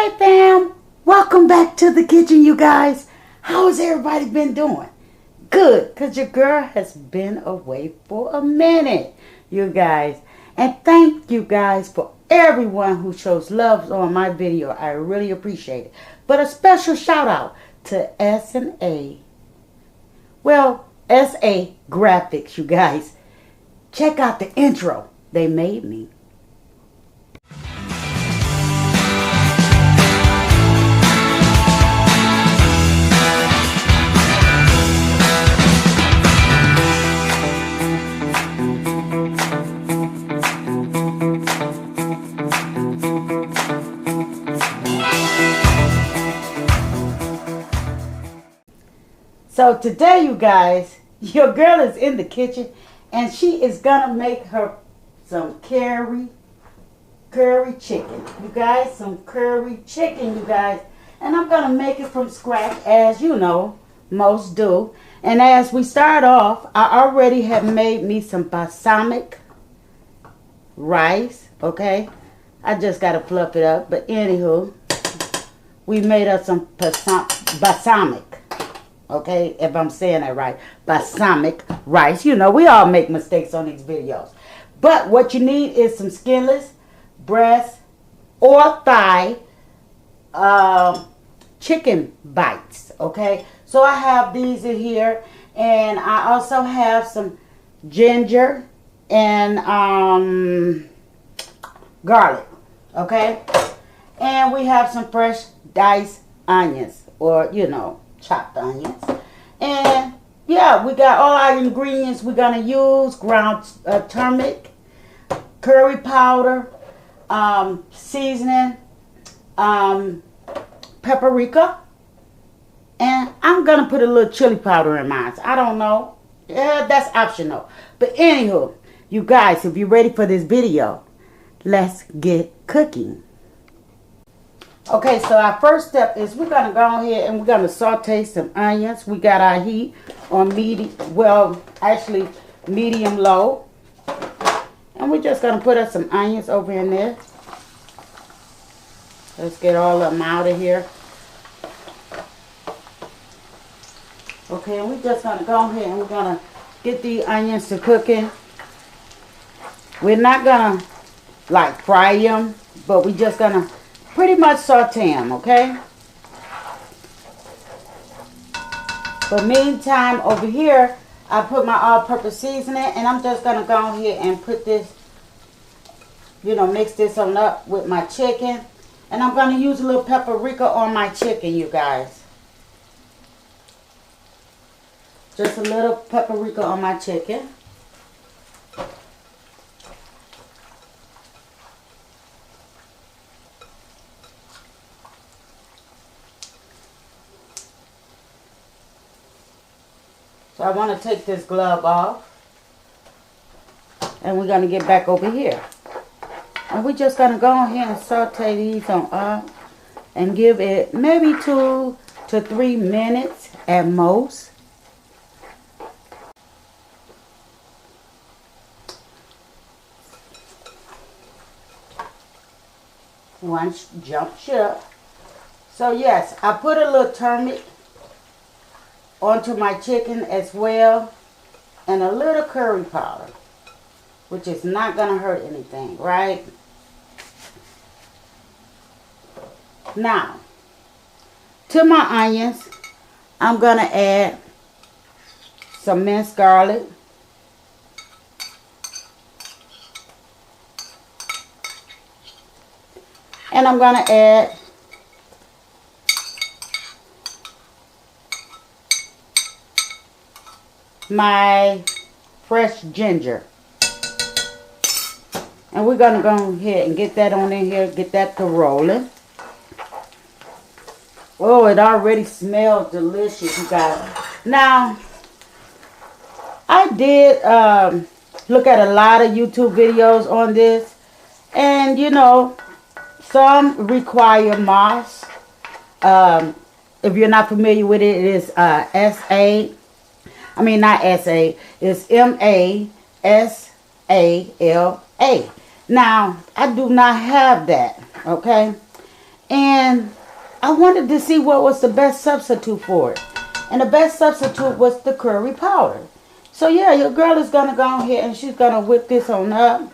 Hey fam, welcome back to the kitchen, you guys. How has everybody been doing? Good, because your girl has been away for a minute, you guys. And thank you guys for everyone who shows love on my video. I really appreciate it. But a special shout out to S&A. Well, S.A. Graphics, you guys. Check out the intro they made me. So today, you guys, your girl is in the kitchen and she is gonna make her some curry chicken. You guys, some curry chicken, you guys. And I'm gonna make it from scratch, as you know, most do. And as we start off, I already have made me some balsamic rice, okay? I just gotta fluff it up, but anywho, we made us some balsamic. Okay, if I'm saying that right, balsamic rice. You know, we all make mistakes on these videos. But what you need is some skinless breast or thigh chicken bites. Okay, so I have these in here, and I also have some ginger and garlic. Okay, and we have some fresh diced onions, or you know, chopped onions. And yeah, we got all our ingredients we're gonna use: ground turmeric, curry powder, seasoning, paprika, and I'm gonna put a little chili powder in mine. I don't know, yeah, that's optional. But anywho, you guys, if you're ready for this video, let's get cooking. Okay, so our first step is we're going to go ahead and we're going to saute some onions. We got our heat on medium, well, actually medium low. And we're just going to put us some onions over in there. Let's get all of them out of here. Okay, and we're just going to go ahead and we're going to get the onions to cooking. We're not going to like fry them, but we're just going to pretty much saute them, okay? But meantime, over here, I put my all-purpose seasoning, and I'm just going to go ahead and put this, you know, mix this on up with my chicken. And I'm going to use a little paprika on my chicken, you guys. Just a little paprika on my chicken. So I want to take this glove off, and we're going to get back over here. And we're just going to go ahead and saute these on up and give it maybe 2 to 3 minutes at most. One jump ship. So yes, I put a little turmeric onto my chicken as well, and a little curry powder, which is not gonna hurt anything, right? Now, to my onions, I'm gonna add some minced garlic, and I'm gonna add my fresh ginger, and we're gonna go ahead and get that on in here, get that to rolling. Oh, it already smells delicious, you guys. Now, I did look at a lot of YouTube videos on this, and you know, some require moss. If you're not familiar with it, it is S.A. I mean, not S.A. It's M-A-S-A-L-A. Now, I do not have that, okay? And I wanted to see what was the best substitute for it. And the best substitute was the curry powder. So yeah, your girl is going to go ahead and she's going to whip this on up.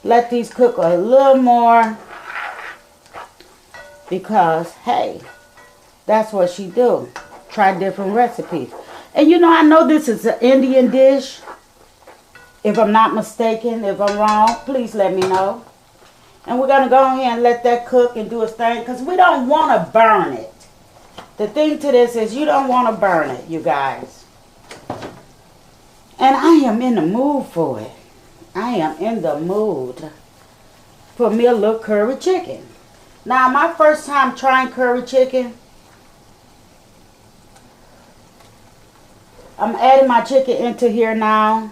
Let these cook a little more. Because, hey, that's what she do. Try different recipes. And you know, I know this is an Indian dish. If I'm not mistaken, if I'm wrong, please let me know. And we're going to go ahead and let that cook and do its thing. Because we don't want to burn it. The thing to this is you don't want to burn it, you guys. And I am in the mood for it. I am in the mood for me a little curry chicken. Now, my first time trying curry chicken, I'm adding my chicken into here now.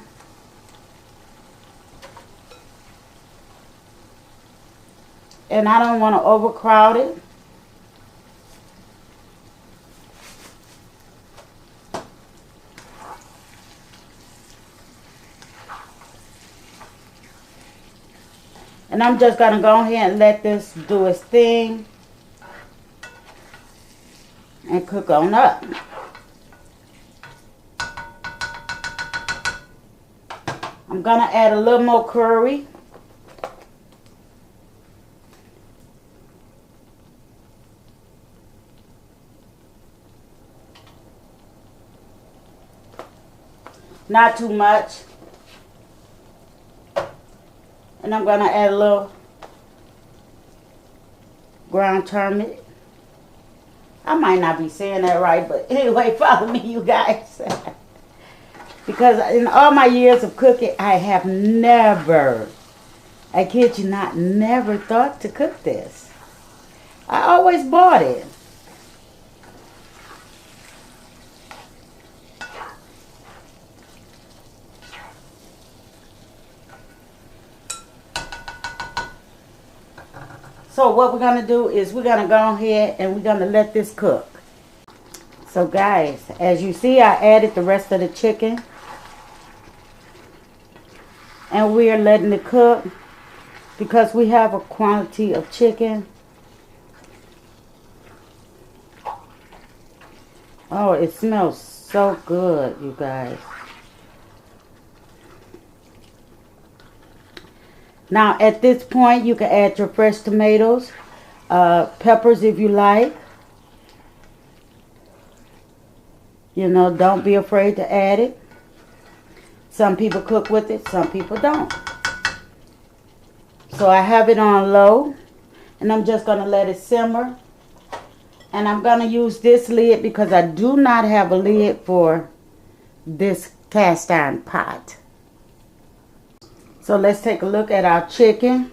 And I don't want to overcrowd it. And I'm just going to go ahead and let this do its thing. And cook on up. I'm going to add a little more curry. Not too much. And I'm going to add a little ground turmeric. I might not be saying that right, but anyway, follow me, you guys. Because in all my years of cooking, I have never, I kid you not, never thought to cook this. I always bought it. So what we're going to do is we're going to go ahead and we're going to let this cook. So guys, as you see, I added the rest of the chicken. And we are letting it cook because we have a quantity of chicken. Oh, it smells so good, you guys. Now, at this point, you can add your fresh tomatoes, peppers if you like. You know, don't be afraid to add it. Some people cook with it, some people don't. So I have it on low, and I'm just going to let it simmer. And I'm going to use this lid because I do not have a lid for this cast iron pot. So let's take a look at our chicken.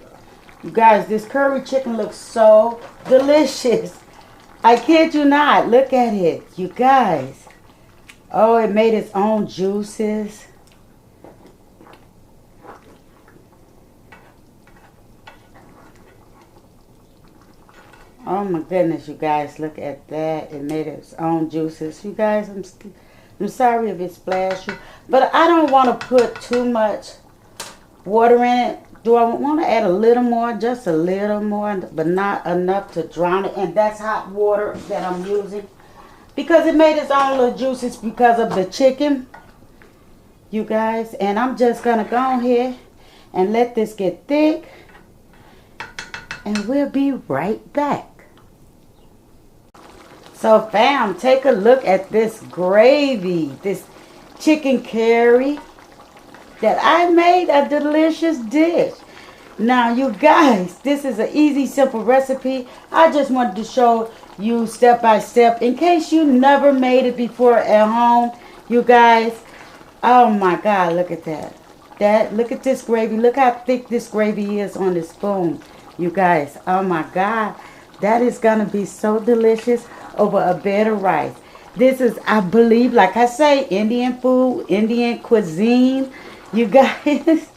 You guys, this curry chicken looks so delicious. I kid you not. Look at it, you guys. Oh, it made its own juices. Oh my goodness, you guys, look at that. It made its own juices. You guys, I'm sorry if it splashed you, but I don't want to put too much water in it. Do I want to add a little more? Just a little more, but not enough to drown it. And that's hot water that I'm using because it made its own little juices because of the chicken, you guys. And I'm just going to go ahead and let this get thick. And we'll be right back. So fam, take a look at this gravy, this chicken curry that I made a delicious dish. Now you guys, this is an easy, simple recipe. I just wanted to show you step by step in case you never made it before at home. You guys, oh my God, look at that. Look at this gravy. Look how thick this gravy is on the spoon. You guys, oh my God, that is gonna be so delicious over a bed of rice. This is, I believe, like I say, Indian food, Indian cuisine. You guys,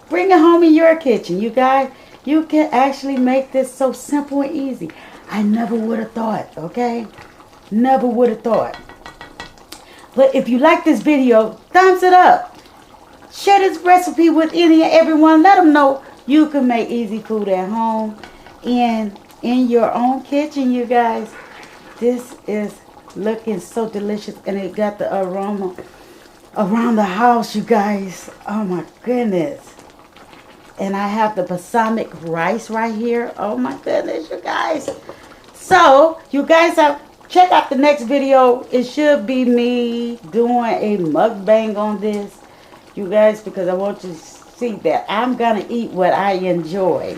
bring it home in your kitchen. You guys, you can actually make this so simple and easy. I never would have thought, okay? Never would have thought. But if you like this video, thumbs it up. Share this recipe with any and everyone. Let them know you can make easy food at home. And in your own kitchen, you guys. This is looking so delicious, and it got the aroma around the house, you guys. Oh my goodness. And I have the balsamic rice right here. Oh my goodness, you guys. So, you guys check out the next video. It should be me doing a mukbang on this, you guys, because I want you to see that I'm gonna eat what I enjoy.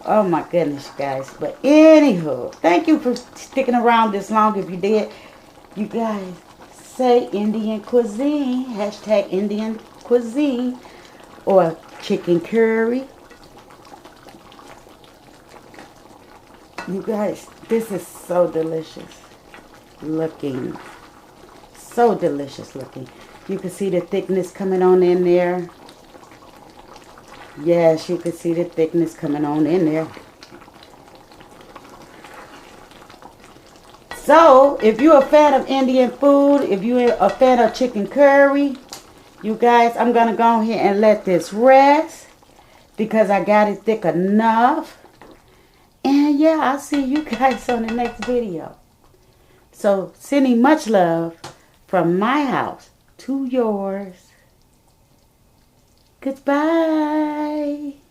Oh my goodness, guys. But anywho, thank you for sticking around this long. If you did, you guys, say Indian cuisine, hashtag Indian cuisine, or chicken curry. You guys, this is so delicious looking. So delicious looking. You can see the thickness coming on in there. Yes, you can see the thickness coming on in there. So, if you're a fan of Indian food, if you're a fan of chicken curry, you guys, I'm going to go ahead and let this rest because I got it thick enough. And yeah, I'll see you guys on the next video. So, sending much love from my house to yours. Goodbye.